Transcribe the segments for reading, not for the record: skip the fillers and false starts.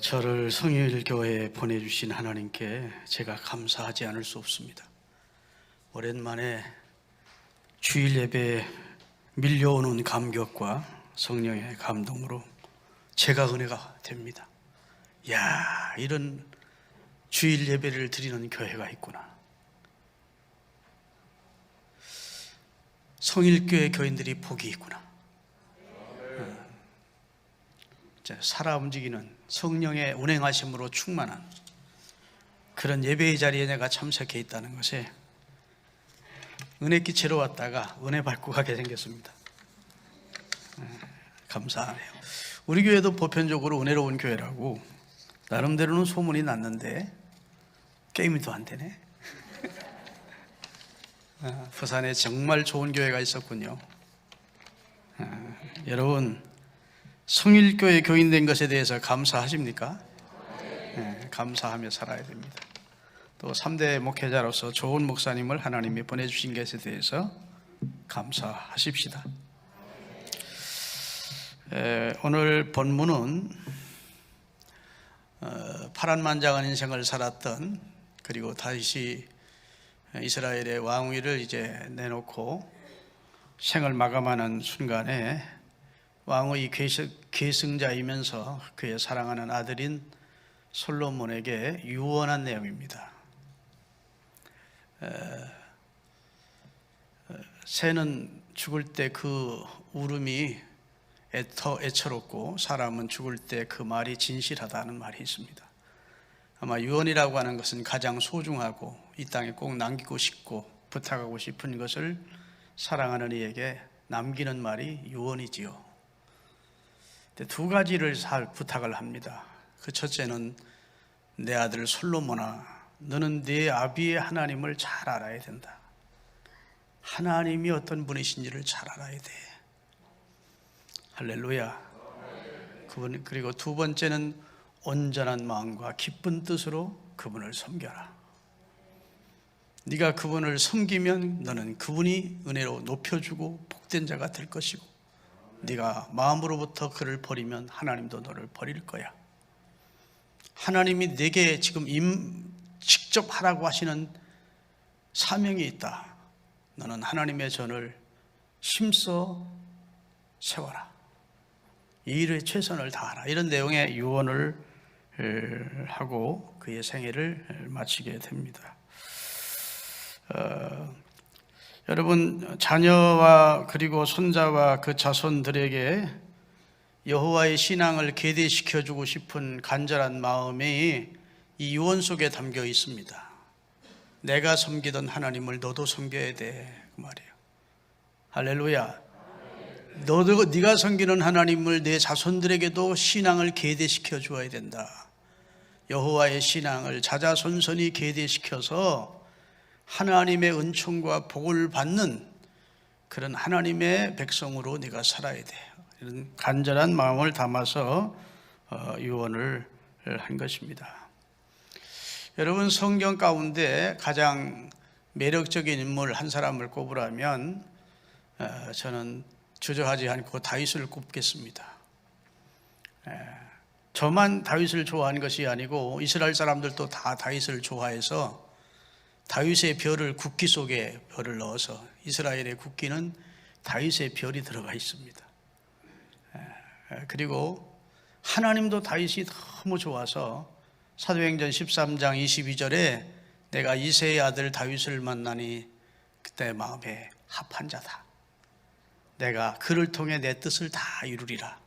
저를 성일교회에 보내주신 하나님께 제가 감사하지 않을 수 없습니다. 오랜만에 주일 예배에 밀려오는 감격과 성령의 감동으로 제가 은혜가 됩니다. 야, 이런 주일 예배를 드리는 교회가 있구나. 성일교회 교인들이 복이 있구나. 살아 움직이는 성령의 운행하심으로 충만한 그런 예배의 자리에 내가 참석해 있다는 것에 은혜 끼치러 왔다가 은혜 받고 가게 생겼습니다. 감사하네요. 우리 교회도 보편적으로 은혜로운 교회라고 나름대로는 소문이 났는데 게임이 또 안 되네. 부산에 정말 좋은 교회가 있었군요. 여러분, 성일교회 교인 된 것에 대해서 감사하십니까? 네, 감사하며 살아야 됩니다. 또 3대 목회자로서 좋은 목사님을 하나님이 보내주신 것에 대해서 감사하십시다. 오늘 본문은 파란만장한 인생을 살았던, 그리고 다시 이스라엘의 왕위를 이제 내놓고 생을 마감하는 순간에 왕의 계승자이면서 그의 사랑하는 아들인 솔로몬에게 유언한 내용입니다. 새는 죽을 때 그 울음이 애처롭고 사람은 죽을 때 그 말이 진실하다는 말이 있습니다. 아마 유언이라고 하는 것은 가장 소중하고 이 땅에 꼭 남기고 싶고 부탁하고 싶은 것을 사랑하는 이에게 남기는 말이 유언이지요. 두 가지를 부탁을 합니다. 그 첫째는 내 아들 솔로몬아, 너는 네 아비의 하나님을 잘 알아야 된다. 하나님이 어떤 분이신지를 잘 알아야 돼. 할렐루야. 그리고 두 번째는 온전한 마음과 기쁜 뜻으로 그분을 섬겨라. 네가 그분을 섬기면 너는 그분이 은혜로 높여주고 복된 자가 될 것이고, 네가 마음으로부터 그를 버리면 하나님도 너를 버릴 거야. 하나님이 내게 지금 직접 하라고 하시는 사명이 있다. 너는 하나님의 전을 힘써 세워라. 이 일에 최선을 다하라. 이런 내용의 유언을 하고 그의 생애를 마치게 됩니다. 여러분, 자녀와 그리고 손자와 그 자손들에게 여호와의 신앙을 계대시켜주고 싶은 간절한 마음이 이 유언 속에 담겨 있습니다. 내가 섬기던 하나님을 너도 섬겨야 돼, 그 말이에요. 할렐루야. 네가 섬기는 하나님을 내 자손들에게도 신앙을 계대시켜 주어야 된다. 여호와의 신앙을 자자손손이 계대시켜서 하나님의 은총과 복을 받는 그런 하나님의 백성으로 네가 살아야 돼. 이런 간절한 마음을 담아서 유언을 한 것입니다. 여러분, 성경 가운데 가장 매력적인 인물 한 사람을 꼽으라면 저는 주저하지 않고 다윗을 꼽겠습니다. 저만 다윗을 좋아하는 것이 아니고 이스라엘 사람들도 다 다윗을 좋아해서 다윗의 별을 국기 속에 별을 넣어서 이스라엘의 국기는 다윗의 별이 들어가 있습니다. 그리고 하나님도 다윗이 너무 좋아서 사도행전 13장 22절에 내가 이새의 아들 다윗을 만나니 그때 마음에 합한 자다. 내가 그를 통해 내 뜻을 다 이루리라.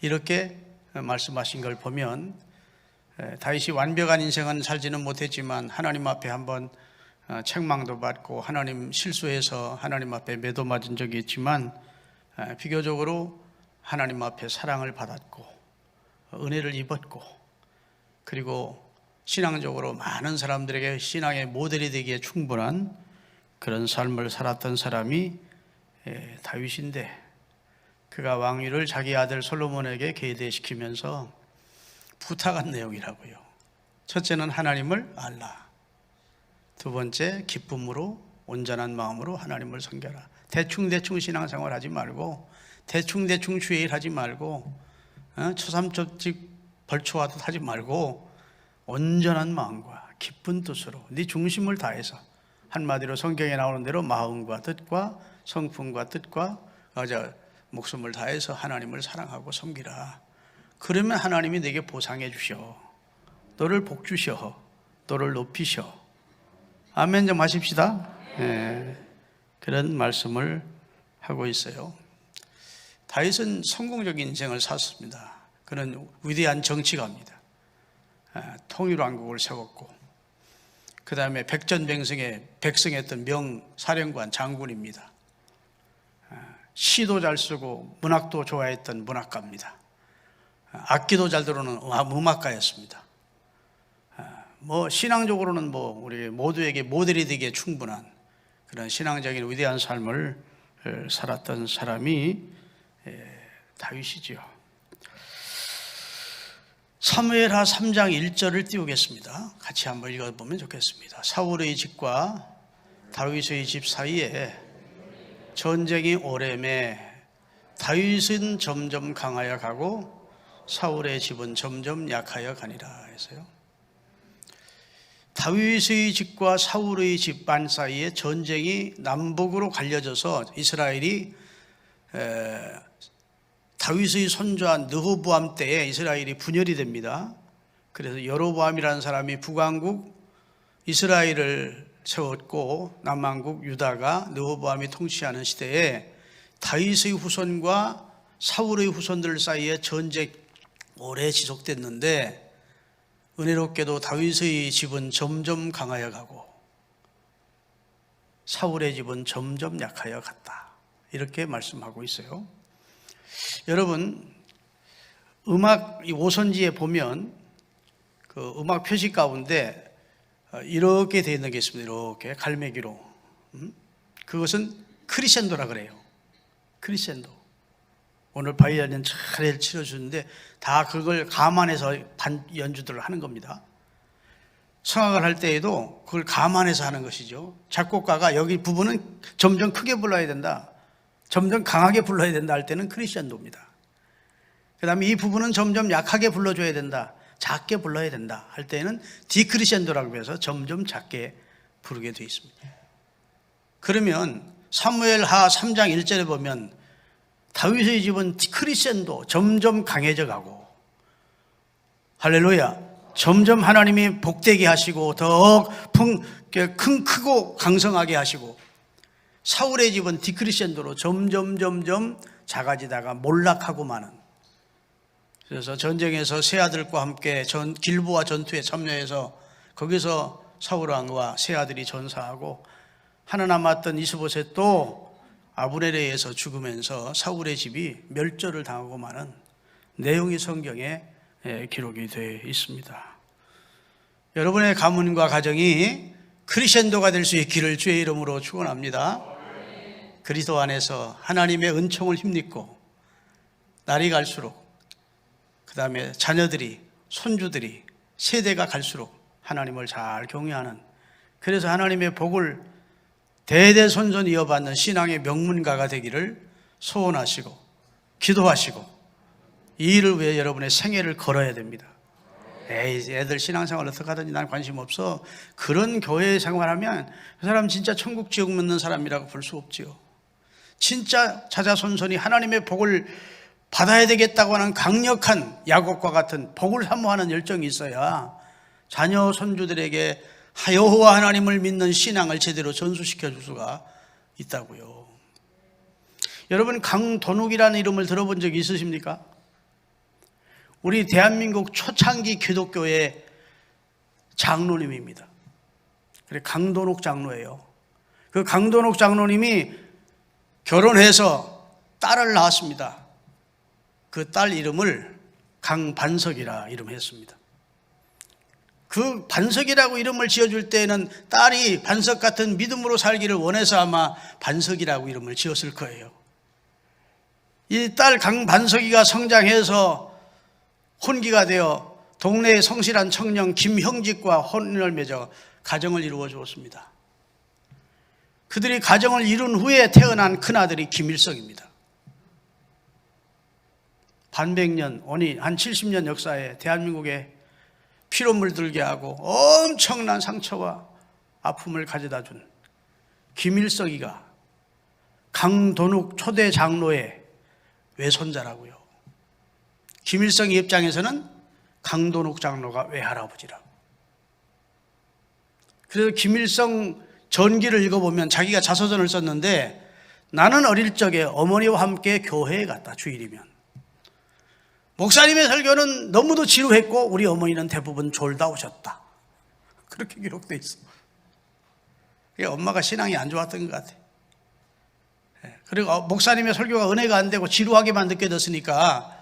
이렇게 말씀하신 걸 보면 다윗이 완벽한 인생은 살지는 못했지만 하나님 앞에 한번 책망도 받고 하나님 실수해서 하나님 앞에 매도 맞은 적이 있지만 비교적으로 하나님 앞에 사랑을 받았고 은혜를 입었고, 그리고 신앙적으로 많은 사람들에게 신앙의 모델이 되기에 충분한 그런 삶을 살았던 사람이 다윗인데, 그가 왕위를 자기 아들 솔로몬에게 계대시키면서 부탁한 내용이라고요. 첫째는 하나님을 알라. 두 번째, 기쁨으로 온전한 마음으로 하나님을 섬겨라. 대충 신앙생활 하지 말고 대충 주의 일 하지 말고 초삼초집 벌초하듯 하지 말고 온전한 마음과 기쁜 뜻으로 네 중심을 다해서, 한마디로 성경에 나오는 대로 마음과 뜻과 성품과 뜻과 목숨을 다해서 하나님을 사랑하고 섬기라. 그러면 하나님이 내게 보상해 주셔. 너를 복 주셔. 너를 높이셔. 아멘 좀 하십시다. 네, 그런 말씀을 하고 있어요. 다윗은 성공적인 인생을 살았습니다. 그는 위대한 정치가입니다. 통일왕국을 세웠고, 그 다음에 백전백승에 백승했던 명사령관 장군입니다. 시도 잘 쓰고 문학도 좋아했던 문학가입니다. 악기도 잘 다루는 음악가였습니다. 신앙적으로는 우리 모두에게 모델이 되기에 충분한 그런 신앙적인 위대한 삶을 살았던 사람이 다윗이지요. 사무엘하 3장 1절을 띄우겠습니다. 같이 한번 읽어보면 좋겠습니다. 사울의 집과 다윗의 집 사이에 전쟁이 오래매 다윗은 점점 강하여 가고 사울의 집은 점점 약하여 가니라 해서요. 다윗의 집과 사울의 집안 사이에 전쟁이 남북으로 갈려져서 이스라엘이 다윗의 손자 르호보암 때에 이스라엘이 분열이 됩니다. 그래서 여로보암이라는 사람이 북왕국 이스라엘을 세웠고 남왕국 유다가 르호보암이 통치하는 시대에 다윗의 후손과 사울의 후손들 사이에 전쟁이 오래 지속됐는데, 은혜롭게도 다윗의 집은 점점 강하여 가고 사울의 집은 점점 약하여 갔다. 이렇게 말씀하고 있어요. 여러분, 음악 오선지에 보면 그 음악 표시 가운데 이렇게 되어 있는 게 있습니다. 이렇게 갈매기로. 그것은 크리센도라 그래요. 크리센도. 오늘 바이올린 잘 치러주는데 다 그걸 감안해서 연주들을 하는 겁니다. 성악을 할 때에도 그걸 감안해서 하는 것이죠. 작곡가가 여기 부분은 점점 크게 불러야 된다, 점점 강하게 불러야 된다 할 때는 크리센도입니다. 그 다음에 이 부분은 점점 약하게 불러줘야 된다, 작게 불러야 된다 할 때는 디크리센도라고 해서 점점 작게 부르게 되어 있습니다. 그러면 사무엘하 3장 1절에 보면 다윗의 집은 크리센도, 점점 강해져 가고, 할렐루야, 점점 하나님이 복되게 하시고 더욱 크고 강성하게 하시고, 사울의 집은 디크리센도로 점점 작아지다가 몰락하고 마는. 그래서 전쟁에서 세 아들과 함께 길보아 전투에 참여해서 거기서 사울 왕과 세 아들이 전사하고, 하나 남았던 이스보셋도 아브넬에 의해서 죽으면서 사울의 집이 멸절을 당하고 마는 내용이 성경에 기록이 되어 있습니다. 여러분의 가문과 가정이 크리센도가 될 수 있기를 주의 이름으로 축원합니다. 그리스도 안에서 하나님의 은총을 힘입고 날이 갈수록, 그 다음에 자녀들이, 손주들이, 세대가 갈수록 하나님을 잘 경외하는, 그래서 하나님의 복을 대대손손 이어받는 신앙의 명문가가 되기를 소원하시고 기도하시고, 이 일을 위해 여러분의 생애를 걸어야 됩니다. 애들 신앙생활 어떻게 하든지 난 관심 없어. 그런 교회 생활하면 그 사람 진짜 천국 지옥 묻는 사람이라고 볼 수 없지요. 진짜 자자손손이 하나님의 복을 받아야 되겠다고 하는 강력한 야곱과 같은 복을 사모하는 열정이 있어야 자녀 손주들에게 여호와 하나님을 믿는 신앙을 제대로 전수시켜 줄 수가 있다고요. 여러분, 강도둑이라는 이름을 들어본 적이 있으십니까? 우리 대한민국 초창기 기독교의 장로님입니다. 그래, 강도둑 장로예요. 그 강도둑 장로님이 결혼해서 딸을 낳았습니다. 그 딸 이름을 강반석이라 이름했습니다. 그 반석이라고 이름을 지어줄 때는 딸이 반석 같은 믿음으로 살기를 원해서 아마 반석이라고 이름을 지었을 거예요. 이 딸 강반석이가 성장해서 혼기가 되어 동네의 성실한 청년 김형직과 혼인을 맺어 가정을 이루어 주었습니다. 그들이 가정을 이룬 후에 태어난 큰아들이 김일성입니다. 반백년, 한 70년 역사에 대한민국에 피로 물들게 하고 엄청난 상처와 아픔을 가져다 준 김일성이가 강돈욱 초대 장로의 외손자라고요. 김일성의 입장에서는 강돈욱 장로가 외할아버지라고. 그래서 김일성 전기를 읽어보면 자기가 자서전을 썼는데, 나는 어릴 적에 어머니와 함께 교회에 갔다, 주일이면. 목사님의 설교는 너무도 지루했고 우리 어머니는 대부분 졸다 오셨다. 그렇게 기록되어 있어. 엄마가 신앙이 안 좋았던 것 같아. 그리고 목사님의 설교가 은혜가 안 되고 지루하게만 느껴졌으니까,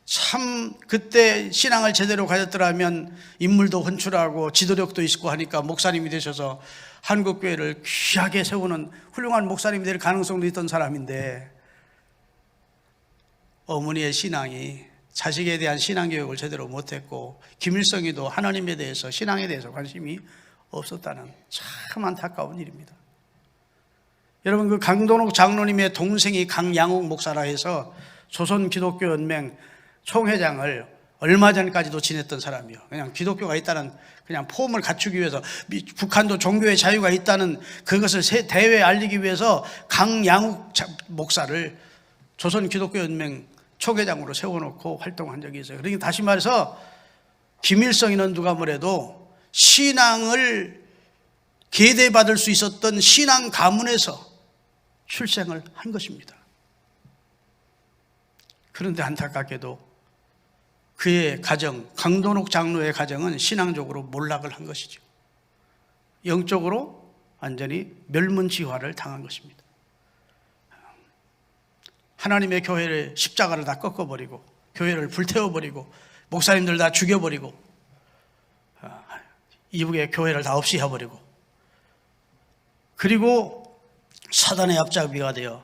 참 그때 신앙을 제대로 가졌더라면 인물도 헌출하고 지도력도 있고 하니까 목사님이 되셔서 한국교회를 귀하게 세우는 훌륭한 목사님이 될 가능성도 있던 사람인데, 어머니의 신앙이, 자식에 대한 신앙교육을 제대로 못했고 김일성이도 하나님에 대해서, 신앙에 대해서 관심이 없었다는 참 안타까운 일입니다. 여러분, 그 강돈욱 장로님의 동생이 강양욱 목사라 해서 조선기독교연맹 총회장을 얼마 전까지도 지냈던 사람이요. 그냥 기독교가 있다는 그냥 폼을 갖추기 위해서, 북한도 종교의 자유가 있다는 그것을 대외에 알리기 위해서 강양욱 목사를 조선기독교연맹 총회장으로 세워놓고 활동한 적이 있어요. 그러니까 다시 말해서 김일성이는 누가 뭐래도 신앙을 계대받을 수 있었던 신앙 가문에서 출생을 한 것입니다. 그런데 안타깝게도 그의 가정, 강돈욱 장로의 가정은 신앙적으로 몰락을 한 것이죠. 영적으로 완전히 멸문지화를 당한 것입니다. 하나님의 교회를, 십자가를 다 꺾어버리고 교회를 불태워버리고 목사님들 다 죽여버리고 이북의 교회를 다 없이 해버리고, 그리고 사단의 앞잡이가 되어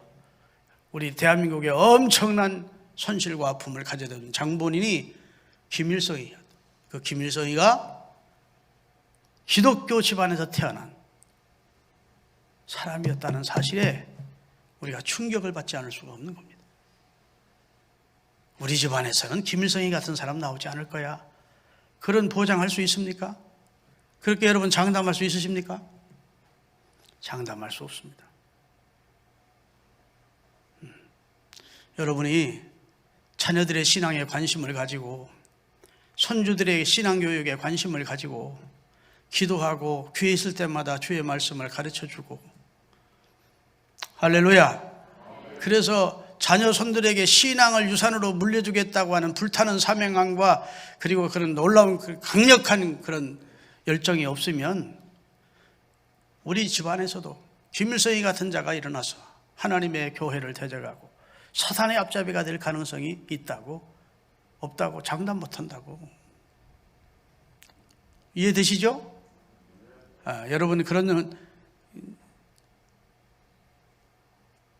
우리 대한민국에 엄청난 손실과 아픔을 가져다 준 장본인이 김일성이에요. 그 김일성이가 기독교 집안에서 태어난 사람이었다는 사실에 우리가 충격을 받지 않을 수가 없는 겁니다. 우리 집안에서는 김일성이 같은 사람 나오지 않을 거야, 그런 보장할 수 있습니까? 그렇게 여러분 장담할 수 있으십니까? 장담할 수 없습니다. 여러분이 자녀들의 신앙에 관심을 가지고, 손주들의 신앙교육에 관심을 가지고 기도하고 교회에 있을 때마다 주의 말씀을 가르쳐주고, 할렐루야. 그래서 자녀 손들에게 신앙을 유산으로 물려주겠다고 하는 불타는 사명감과 그리고 그런 놀라운 강력한 그런 열정이 없으면 우리 집안에서도 김일성이 같은 자가 일어나서 하나님의 교회를 대적하고 사탄의 앞잡이가 될 가능성이 있다고, 없다고, 장담 못한다고. 이해되시죠? 여러분,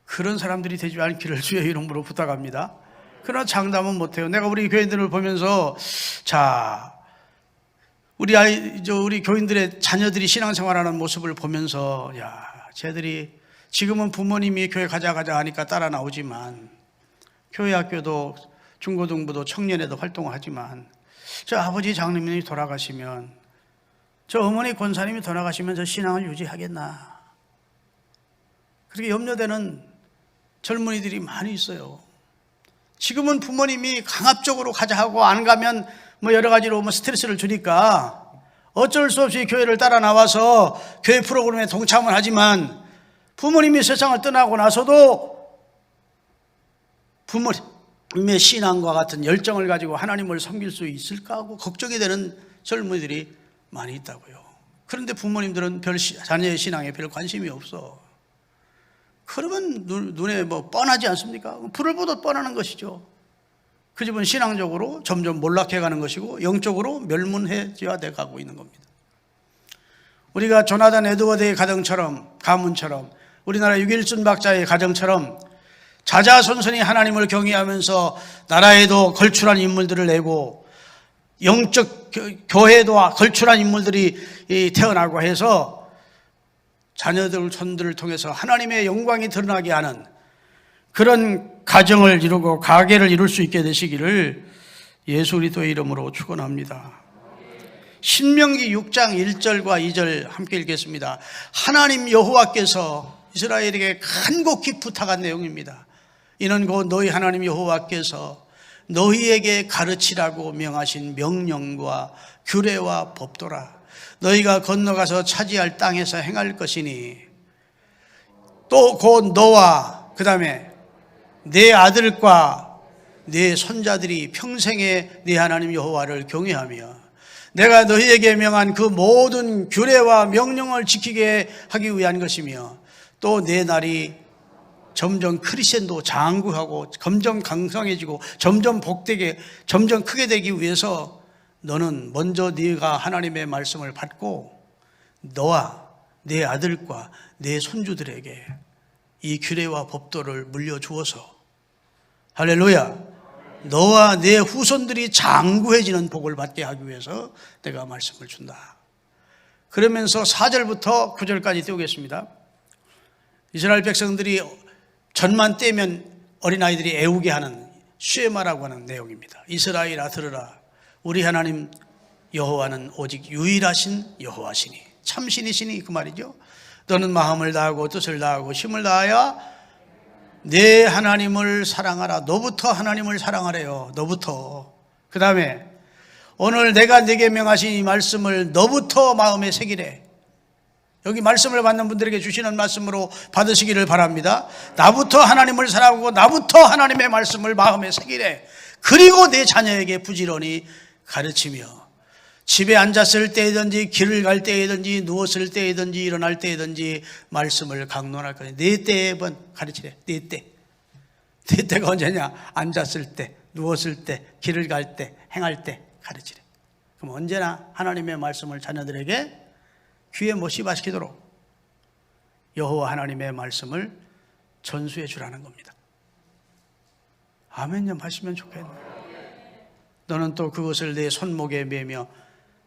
그런 사람들이 되지 않기를 주의 이름으로 부탁합니다. 그러나 장담은 못해요. 내가 우리 교인들을 보면서, 자, 우리 교인들의 자녀들이 신앙생활하는 모습을 보면서, 야, 쟤들이 지금은 부모님이 교회 가자 하니까 따라 나오지만, 교회 학교도 중고등부도 청년회도 활동을 하지만, 저 아버지 장로님이 돌아가시면, 저 어머니 권사님이 돌아가시면 저 신앙을 유지하겠나, 그렇게 염려되는 젊은이들이 많이 있어요. 지금은 부모님이 강압적으로 가자 하고 안 가면 뭐 여러 가지로 스트레스를 주니까 어쩔 수 없이 교회를 따라 나와서 교회 프로그램에 동참을 하지만, 부모님이 세상을 떠나고 나서도 부모님의 신앙과 같은 열정을 가지고 하나님을 섬길 수 있을까 하고 걱정이 되는 젊은이들이 많이 있다고요. 그런데 부모님들은 자녀의 신앙에 별 관심이 없어. 그러면 눈에 뻔하지 않습니까? 불을 보듯 뻔하는 것이죠. 그 집은 신앙적으로 점점 몰락해가는 것이고 영적으로 멸문해지어돼 가고 있는 겁니다. 우리가 조나단 에드워드의 가문처럼 우리나라 유길순 박사의 가정처럼 자자손손이 하나님을 경외하면서 나라에도 걸출한 인물들을 내고 영적 교회에도 걸출한 인물들이 태어나고 해서 자녀들, 손들을 통해서 하나님의 영광이 드러나게 하는 그런 가정을 이루고 가계를 이룰 수 있게 되시기를 예수 그리스도의 이름으로 축원합니다. 신명기 6장 1절과 2절 함께 읽겠습니다. 하나님 여호와께서 이스라엘에게 간곡히 부탁한 내용입니다. 이는 곧 너희 하나님 여호와께서 너희에게 가르치라고 명하신 명령과 규례와 법도라. 너희가 건너가서 차지할 땅에서 행할 것이니 또 곧 너와 그 다음에 내 아들과 내 손자들이 평생에 네 하나님 여호와를 경외하며 내가 너희에게 명한 그 모든 규례와 명령을 지키게 하기 위한 것이며 또 내 날이 점점 크리센도 장구하고 점점 강성해지고 점점 복되게 점점 크게 되기 위해서 너는 먼저 네가 하나님의 말씀을 받고 너와 내 아들과 내 손주들에게 이 규례와 법도를 물려주어서 할렐루야, 너와 내 후손들이 장구해지는 복을 받게 하기 위해서 내가 말씀을 준다. 그러면서 4절부터 9절까지 띄우겠습니다. 이스라엘 백성들이 전만 떼면 어린아이들이 애우게 하는 쉐마라고 하는 내용입니다. 이스라엘아 들으라. 우리 하나님 여호와는 오직 유일하신 여호와시니 참신이시니 그 말이죠. 너는 마음을 다하고 뜻을 다하고 힘을 다하여 내 하나님을 사랑하라. 너부터 하나님을 사랑하래요. 너부터. 그 다음에 오늘 내가 네게 명하신 이 말씀을 너부터 마음에 새기래. 여기 말씀을 받는 분들에게 주시는 말씀으로 받으시기를 바랍니다. 나부터 하나님을 사랑하고 나부터 하나님의 말씀을 마음에 새기래. 그리고 내 자녀에게 부지런히 가르치며 집에 앉았을 때든지 길을 갈 때든지 누웠을 때든지 일어날 때든지 말씀을 강론할 거니 네 때에 번 가르치래. 네 때. 네 때가 언제냐? 앉았을 때, 누웠을 때, 길을 갈 때, 행할 때 가르치래. 그럼 언제나 하나님의 말씀을 자녀들에게 귀에 못 씹어시키도록 여호와 하나님의 말씀을 전수해 주라는 겁니다. 아멘 좀 하시면 좋겠네요. 너는 또 그것을 내 손목에 매며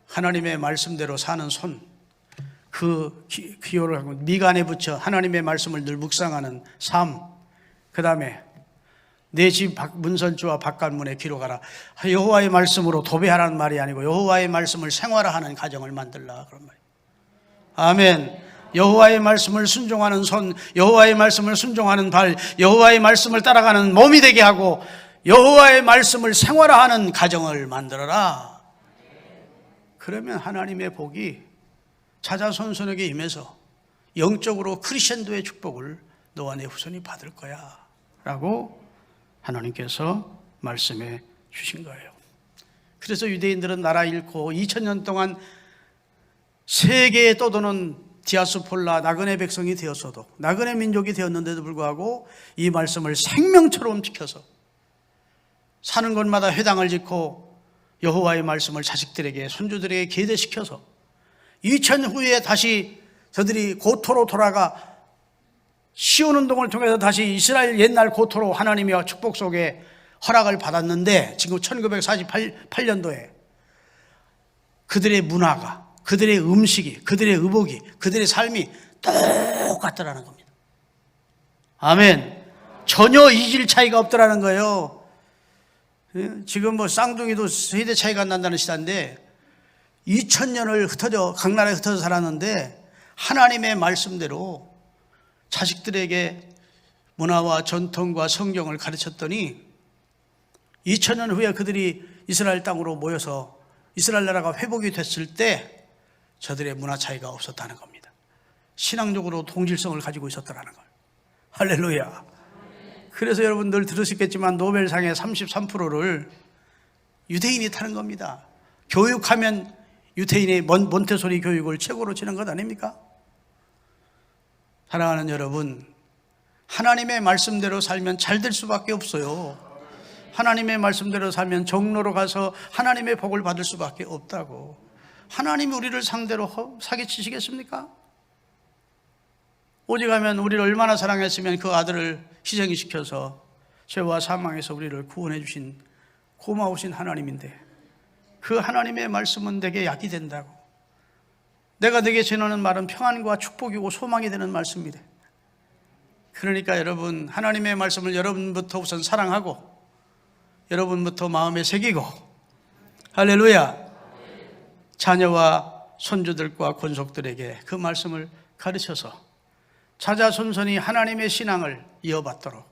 하나님의 말씀대로 사는 손, 그 기호를 하고 미간에 붙여 하나님의 말씀을 늘 묵상하는 삶, 그 다음에 내 집 문선주와 바깥문에 기록하라. 여호와의 말씀으로 도배하라는 말이 아니고 여호와의 말씀을 생활화하는 가정을 만들라 그런 말이에요. 아멘. 여호와의 말씀을 순종하는 손, 여호와의 말씀을 순종하는 발, 여호와의 말씀을 따라가는 몸이 되게 하고 여호와의 말씀을 생활화하는 가정을 만들어라. 그러면 하나님의 복이 자자손손에게 임해서 영적으로 크리스천도의 축복을 너와 내 후손이 받을 거야 라고 하나님께서 말씀해 주신 거예요. 그래서 유대인들은 나라 잃고 2000년 동안 세계에 떠도는 디아스폴라 나그네 백성이 되었어도 나그네 민족이 되었는데도 불구하고 이 말씀을 생명처럼 지켜서 사는 곳마다 회당을 짓고 여호와의 말씀을 자식들에게 손주들에게 계대시켜서 2000 후에 다시 저들이 고토로 돌아가 시온 운동을 통해서 다시 이스라엘 옛날 고토로 하나님의 축복 속에 허락을 받았는데 지금 1948년도에 그들의 문화가 그들의 음식이 그들의 의복이 그들의 삶이 똑같더라는 겁니다. 아멘. 전혀 이질 차이가 없더라는 거예요. 지금 뭐 쌍둥이도 세대 차이가 안 난다는 시대인데 2000년을 흩어져 각 나라에 흩어져 살았는데 하나님의 말씀대로 자식들에게 문화와 전통과 성경을 가르쳤더니 2000년 후에 그들이 이스라엘 땅으로 모여서 이스라엘 나라가 회복이 됐을 때 저들의 문화 차이가 없었다는 겁니다. 신앙적으로 동질성을 가지고 있었다는 걸. 할렐루야. 그래서 여러분들 들으셨겠지만 노벨상의 33%를 유대인이 타는 겁니다. 교육하면 유대인의 몬테소리 교육을 최고로 치는 것 아닙니까? 사랑하는 여러분, 하나님의 말씀대로 살면 잘 될 수밖에 없어요. 하나님의 말씀대로 살면 종로로 가서 하나님의 복을 받을 수밖에 없다고. 하나님이 우리를 상대로 사기치시겠습니까? 오직 하면 우리를 얼마나 사랑했으면 그 아들을 희생시켜서 죄와 사망에서 우리를 구원해 주신 고마우신 하나님인데 그 하나님의 말씀은 내게 약이 된다고. 내가 내게 전하는 말은 평안과 축복이고 소망이 되는 말씀이래. 그러니까 여러분, 하나님의 말씀을 여러분부터 우선 사랑하고 여러분부터 마음에 새기고, 할렐루야, 자녀와 손주들과 권속들에게 그 말씀을 가르쳐서 자자손손이 하나님의 신앙을 이어받도록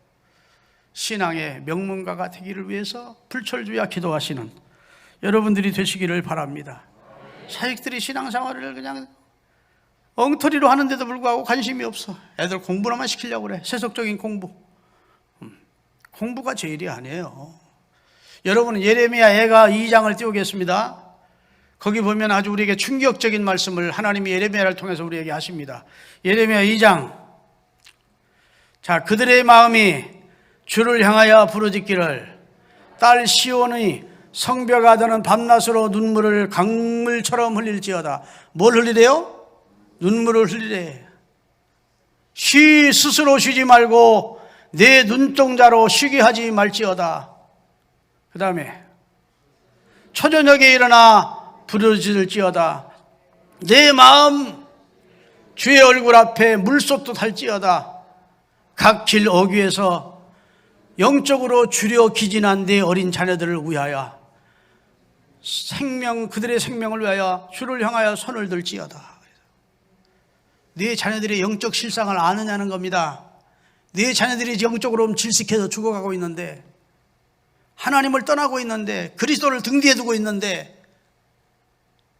신앙의 명문가가 되기를 위해서 불철주야 기도하시는 여러분들이 되시기를 바랍니다. 자식들이 신앙생활을 그냥 엉터리로 하는데도 불구하고 관심이 없어. 애들 공부만 시키려고 그래. 세속적인 공부. 공부가 제일이 아니에요. 여러분은 예레미야 애가 2장을 띄우겠습니다. 거기 보면 아주 우리에게 충격적인 말씀을 하나님이 예레미야를 통해서 우리에게 하십니다. 예레미야 2장. 자, 그들의 마음이 주를 향하여 부르짖기를 딸 시온의 성벽아 너는 밤낮으로 눈물을 강물처럼 흘릴지어다. 뭘 흘리래요? 눈물을 흘리래. 스스로 쉬지 말고 내 눈동자로 쉬게 하지 말지어다. 그 다음에 초저녁에 일어나 부르짖을지어다. 내 마음 주의 얼굴 앞에 물속도 탈지어다. 각 길 어귀에서 영적으로 주려 기진한 내 어린 자녀들을 위하여 그들의 생명을 위하여 주를 향하여 손을 들지어다. 네 자녀들의 영적 실상을 아느냐는 겁니다. 네 자녀들이 영적으로 질식해서 죽어가고 있는데, 하나님을 떠나고 있는데, 그리스도를 등 뒤에 두고 있는데,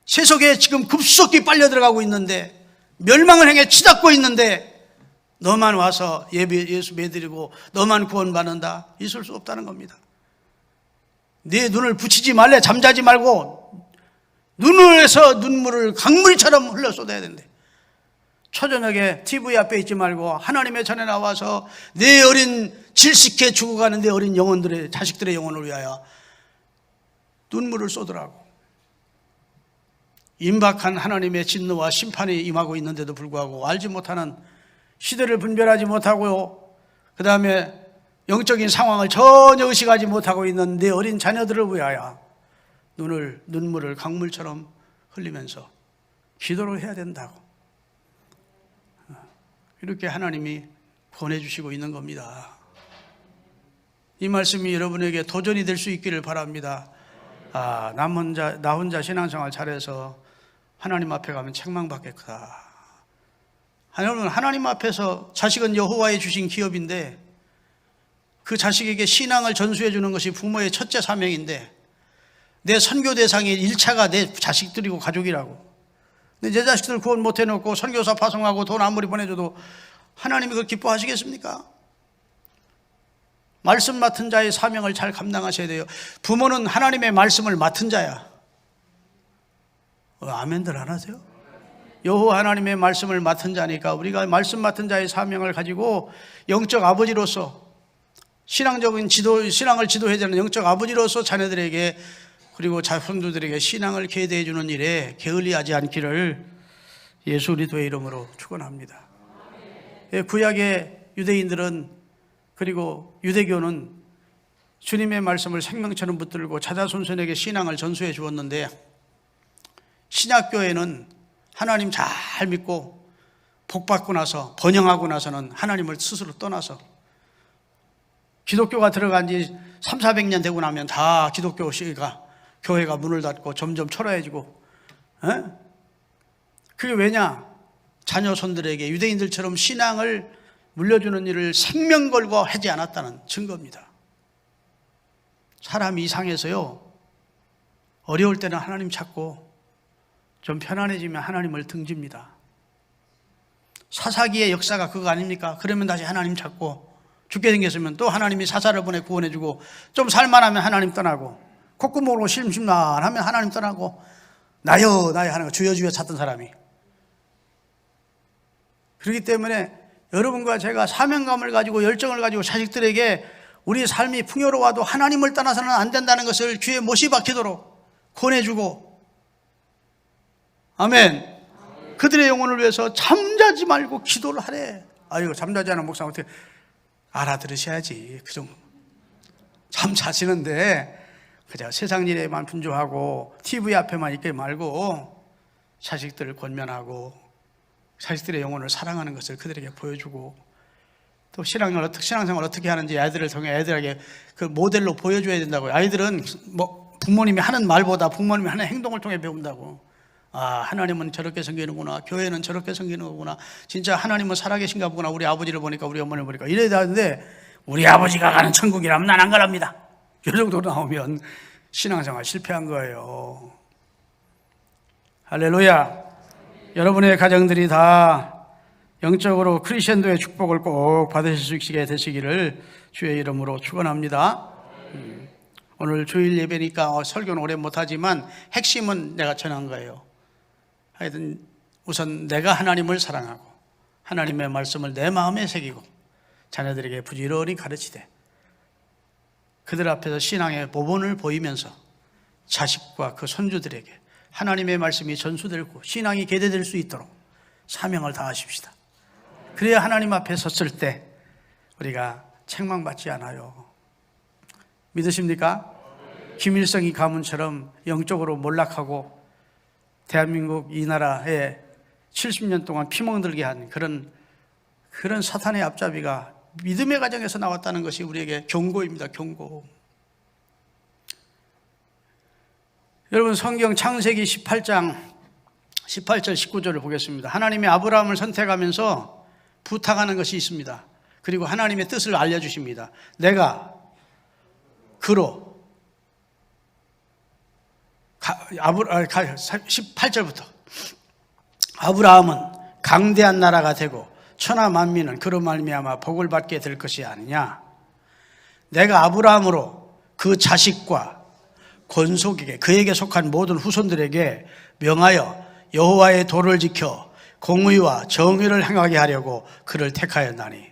세속에 지금 급속히 빨려 들어가고 있는데, 멸망을 향해 치닫고 있는데, 너만 와서 예수 믿으리고 너만 구원받는다? 있을 수 없다는 겁니다. 네 눈을 붙이지 말래. 잠자지 말고 눈에서 눈물을 강물처럼 흘러 쏟아야 된대. 초저녁에 TV 앞에 있지 말고 하나님의 전에 나와서 내 어린 질식해 죽어가는 내 어린 영혼들의, 자식들의 영혼을 위하여 눈물을 쏟으라고. 임박한 하나님의 진노와 심판이 임하고 있는데도 불구하고 알지 못하는, 시대를 분별하지 못하고 그 다음에 영적인 상황을 전혀 의식하지 못하고 있는 내 어린 자녀들을 위하여 눈물을 강물처럼 흘리면서 기도를 해야 된다고. 이렇게 하나님이 보내주시고 있는 겁니다. 이 말씀이 여러분에게 도전이 될 수 있기를 바랍니다. 나 혼자 신앙생활 잘해서 하나님 앞에 가면 책망받겠구나. 여러분, 하나님 앞에서 자식은 여호와의 주신 기업인데 그 자식에게 신앙을 전수해 주는 것이 부모의 첫째 사명인데, 내 선교 대상이 1차가 내 자식들이고 가족이라고. 근데 내 자식들 구원 못 해놓고 선교사 파송하고 돈 아무리 보내줘도 하나님이 그걸 기뻐하시겠습니까? 말씀 맡은 자의 사명을 잘 감당하셔야 돼요. 부모는 하나님의 말씀을 맡은 자야. 아멘들 안 하세요? 여호와 하나님의 말씀을 맡은 자니까 우리가 말씀 맡은 자의 사명을 가지고 영적 아버지로서, 신앙을 지도해야 되는 영적 아버지로서 자녀들에게 그리고 자손들에게 신앙을 계대해 주는 일에 게을리하지 않기를 예수 그리스도의 이름으로 축원합니다. 구약의 유대인들은, 그리고 유대교는 주님의 말씀을 생명처럼 붙들고 자자손손에게 신앙을 전수해 주었는데, 신약교회는 하나님 잘 믿고 복받고 나서 번영하고 나서는 하나님을 스스로 떠나서, 기독교가 들어간 지 300-400년 되고 나면 다 교회가 문을 닫고 점점 초라해지고. 그게 왜냐? 자녀손들에게 유대인들처럼 신앙을 물려주는 일을 생명 걸고 하지 않았다는 증거입니다. 사람이 이상해서요, 어려울 때는 하나님 찾고 좀 편안해지면 하나님을 등집니다. 사사기의 역사가 그거 아닙니까? 그러면 다시 하나님 찾고, 죽게 생겼으면 또 하나님이 사사를 보내 구원해주고, 좀 살만하면 하나님 떠나고, 콧구멍으로 심심만하면 하나님 떠나고, 나여 하는 거 주여 찾던 사람이. 그렇기 때문에 여러분과 제가 사명감을 가지고 열정을 가지고 자식들에게 우리 삶이 풍요로워도 하나님을 떠나서는 안 된다는 것을 귀에 못이 박히도록 권해주고, 아멘. 그들의 영혼을 위해서 잠자지 말고 기도를 하래. 아이고, 잠자지 않은 목사 어떻게 알아들으셔야지. 그 정도. 잠 자시는데 그저 세상 일에만 분주하고 TV 앞에만 있게 말고 자식들을 권면하고 자식들의 영혼을 사랑하는 것을 그들에게 보여주고, 또 신앙생활 어떻게 하는지 아이들을 통해 애들에게 그 모델로 보여줘야 된다고요. 아이들은 뭐 부모님이 하는 말보다 부모님이 하는 행동을 통해 배운다고. 아, 하나님은 저렇게 섬기는구나. 교회는 저렇게 섬기는 거구나. 진짜 하나님은 살아계신가 보구나. 우리 아버지를 보니까, 우리 어머니를 보니까. 이래야 되는데, 우리 아버지가 가는 천국이라면 난 안 가랍니다. 이 정도로 나오면 신앙생활 실패한 거예요. 할렐루야. 여러분의 가정들이 다 영적으로 크리스천도의 축복을 꼭 받으실 수 있게 되시기를 주의 이름으로 축원합니다. 오늘 주일 예배니까 설교는 오래 못하지만 핵심은 내가 전한 거예요. 하여튼 우선 내가 하나님을 사랑하고 하나님의 말씀을 내 마음에 새기고 자녀들에게 부지런히 가르치되 그들 앞에서 신앙의 모본을 보이면서 자식과 그 손주들에게 하나님의 말씀이 전수되고 신앙이 계대될 수 있도록 사명을 다하십시다. 그래야 하나님 앞에 섰을 때 우리가 책망받지 않아요. 믿으십니까? 김일성이 가문처럼 영적으로 몰락하고 대한민국 이 나라에 70년 동안 피멍들게 한 그런 사탄의 앞잡이가 믿음의 가정에서 나왔다는 것이 우리에게 경고입니다. 경고. 여러분, 성경 창세기 18장 18절 19절을 보겠습니다. 하나님이 아브라함을 선택하면서 부탁하는 것이 있습니다. 그리고 하나님의 뜻을 알려주십니다. 내가 그로 18절부터 아브라함은 강대한 나라가 되고 천하 만민은 그로 말미암아 복을 받게 될 것이 아니냐. 내가 아브라함으로 그 자식과 권속에게 그에게 속한 모든 후손들에게 명하여 여호와의 도를 지켜 공의와 정의를 행하게 하려고 그를 택하였나니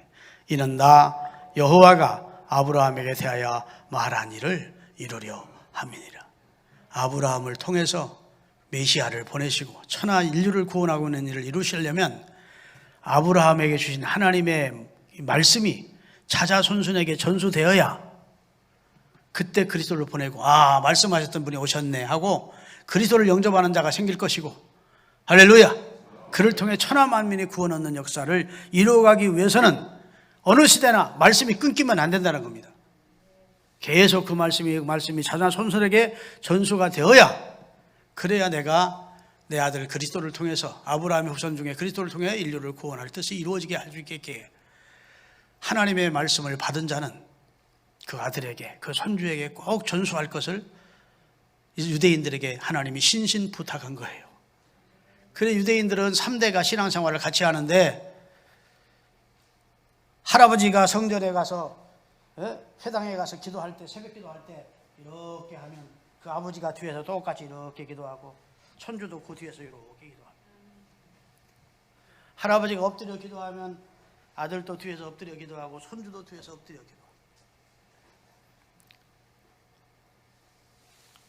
이는 나 여호와가 아브라함에게 대하여 말한 일을 이루려 함이니라. 아브라함을 통해서 메시아를 보내시고 천하 인류를 구원하고 있는 일을 이루시려면 아브라함에게 주신 하나님의 말씀이 자자손손에게 전수되어야 그때 그리스도를 보내고 아, 말씀하셨던 분이 오셨네 하고 그리스도를 영접하는 자가 생길 것이고, 할렐루야. 그를 통해 천하 만민이 구원 얻는 역사를 이루어가기 위해서는 어느 시대나 말씀이 끊기면 안 된다는 겁니다. 계속 그 말씀이 자자손손에게 전수가 되어야, 그래야 내가 내 아들 그리스도를 통해서 아브라함의 후손 중에 그리스도를 통해 인류를 구원할 뜻이 이루어지게 할 수 있게 하나님의 말씀을 받은 자는 그 아들에게, 그 손주에게 꼭 전수할 것을 유대인들에게 하나님이 신신 부탁한 거예요. 그래 유대인들은 3대가 신앙생활을 같이 하는데, 할아버지가 성전에 가서 회당에 가서 기도할 때, 새벽 기도할 때 이렇게 하면 그 아버지가 뒤에서 똑같이 이렇게 기도하고 손주도 그 뒤에서 이렇게 기도합니다. 할아버지가 엎드려 기도하면 아들도 뒤에서 엎드려 기도하고 손주도 뒤에서 엎드려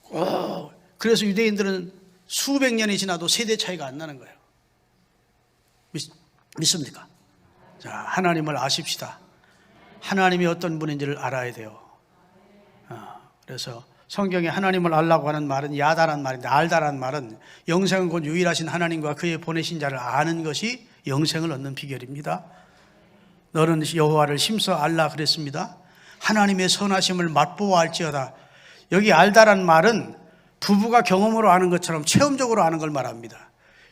기도하고. 그래서 유대인들은 수백 년이 지나도 세대 차이가 안 나는 거예요. 믿습니까? 자, 하나님을 아십시다. 하나님이 어떤 분인지를 알아야 돼요. 그래서 성경에 하나님을 알라고 하는 말은 야다란 말인데, 알다란 말은 영생은 곧 유일하신 하나님과 그의 보내신 자를 아는 것이 영생을 얻는 비결입니다. 너는 여호와를 힘써 알라 그랬습니다. 하나님의 선하심을 맛보아 알지어다. 여기 알다란 말은 부부가 경험으로 아는 것처럼 체험적으로 아는 걸 말합니다.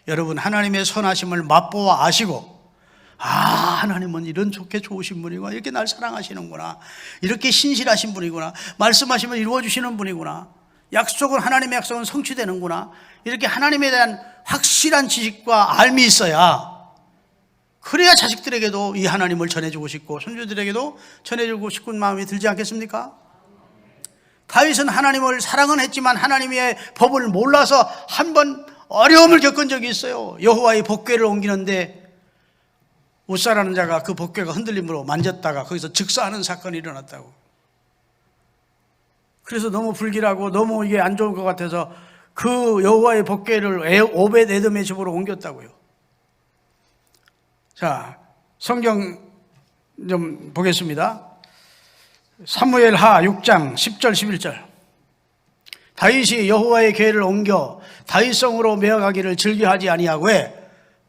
여러분, 하나님의 선하심을 맛보아 아시고, 아, 하나님은 이런 좋으신 분이구나, 이렇게 날 사랑하시는구나, 이렇게 신실하신 분이구나, 말씀하시면 이루어주시는 분이구나, 하나님의 약속은 성취되는구나, 이렇게 하나님에 대한 확실한 지식과 알미 있어야, 그래야 자식들에게도 이 하나님을 전해주고 싶고 손주들에게도 전해주고 싶은 마음이 들지 않겠습니까? 다윗은 하나님을 사랑은 했지만 하나님의 법을 몰라서 한 번 어려움을 겪은 적이 있어요. 여호와의 법궤를 옮기는데 웃사라는 자가 그 법궤가 흔들림으로 만졌다가 거기서 즉사하는 사건이 일어났다고. 그래서 너무 불길하고 너무 이게 안 좋을 것 같아서 그 여호와의 법궤를 오벳 에돔의 집으로 옮겼다고요. 자, 성경 좀 보겠습니다. 사무엘하 6장 10절 11절. 다윗이 여호와의 궤를 옮겨 다윗성으로 메어가기를 즐겨하지 아니하고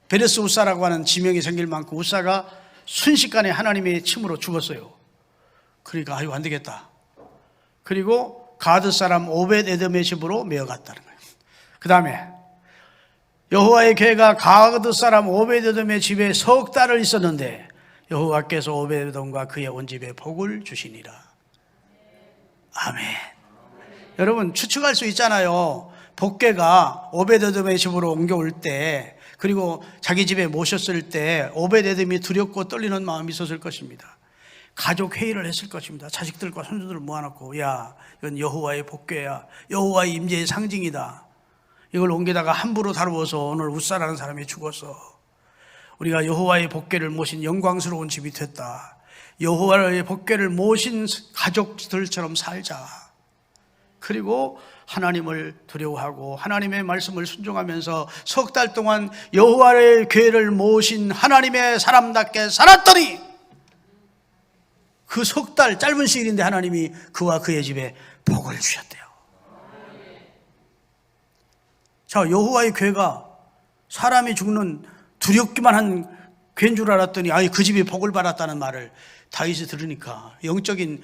베레스 우사라고 하는 지명이 생길 만큼 우사가 순식간에 하나님의 침으로 죽었어요. 그러니까 아유 안 되겠다. 그리고 가드 사람 오벳 에돔의 집으로 메어갔다는 거예요. 그 다음에 여호와의 교회가 가드 사람 오벳 에돔의 집에 석 달을 있었는데 여호와께서 오벳 에돔과 그의 온 집에 복을 주시니라. 아멘. 여러분 추측할 수 있잖아요. 복궤가 오벳 에돔의 집으로 옮겨올 때, 그리고 자기 집에 모셨을 때 오벳 에돔이 두렵고 떨리는 마음이 있었을 것입니다. 가족 회의를 했을 것입니다. 자식들과 손주들을 모아놓고, 야, 이건 여호와의 복궤야. 여호와의 임재의 상징이다. 이걸 옮기다가 함부로 다루어서 오늘 웃사라는 사람이 죽었어. 우리가 여호와의 복궤를 모신 영광스러운 집이 됐다. 여호와의 복궤를 모신 가족들처럼 살자. 그리고 하나님을 두려워하고 하나님의 말씀을 순종하면서 석 달 동안 여호와의 교회를 모신 하나님의 사람답게 살았더니 그 석 달 짧은 시일인데 하나님이 그와 그의 집에 복을 주셨대요. 자, 여호와의 교회가 사람이 죽는 두렵기만 한 괴인 줄 알았더니 아니 그 집이 복을 받았다는 말을 다윗이 들으니까 영적인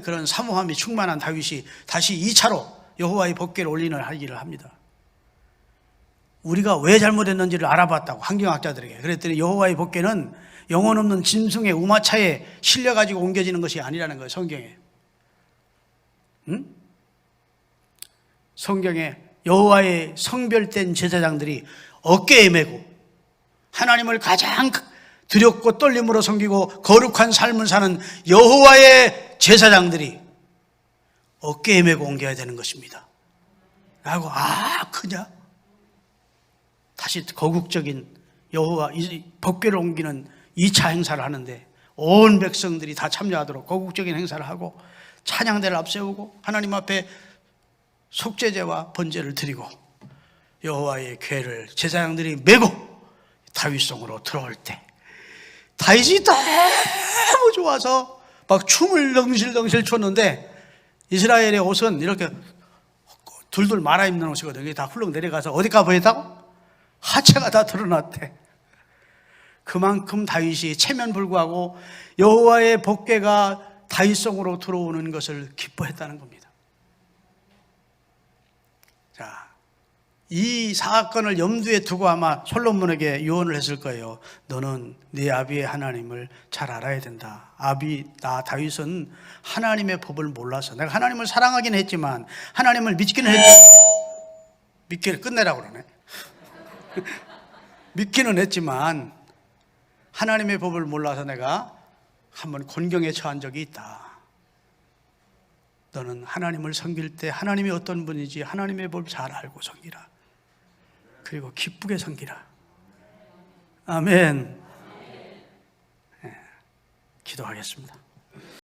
그런 사모함이 충만한 다윗이 다시 2차로 여호와의 복궤를 올리는 하기를 합니다. 우리가 왜 잘못했는지를 알아봤다고 환경학자들에게. 그랬더니 여호와의 복궤는 영혼 없는 짐승의 우마차에 실려가지고 옮겨지는 것이 아니라는 거예요. 성경에. 성경에 여호와의 성별된 제사장들이 어깨에 메고 하나님을 가장 두렵고 떨림으로 섬기고 거룩한 삶을 사는 여호와의 제사장들이 어깨에 메고 옮겨야 되는 것입니다 라고. 그냐? 다시 거국적인 여호와 복궤를 옮기는 2차 행사를 하는데 온 백성들이 다 참여하도록 거국적인 행사를 하고 찬양대를 앞세우고 하나님 앞에 속죄제와 번제를 드리고 여호와의 궤를 제사장들이 메고 다윗성으로 들어올 때 다윗이 너무 좋아서 막 춤을 덩실덩실 췄는데 이스라엘의 옷은 이렇게 둘둘 말아 입는 옷이거든요. 이게 다 훌렁 내려가서 어디가 보였다고? 하체가 다 드러났대. 그만큼 다윗이 체면불구하고 여호와의 복궤가 다윗성으로 들어오는 것을 기뻐했다는 겁니다. 자, 이 사건을 염두에 두고 아마 솔로몬에게 유언을 했을 거예요. 너는 네 아비의 하나님을 잘 알아야 된다. 다윗은 하나님의 법을 몰라서, 내가 하나님을 사랑하긴 했지만 하나님을 믿기는 믿기를 끝내라고 그러네. 믿기는 했지만 하나님의 법을 몰라서 내가 한번 곤경에 처한 적이 있다. 너는 하나님을 섬길 때 하나님이 어떤 분인지 하나님의 법을 잘 알고 섬기라. 그리고 기쁘게 섬기라. 아멘. 네, 기도하겠습니다.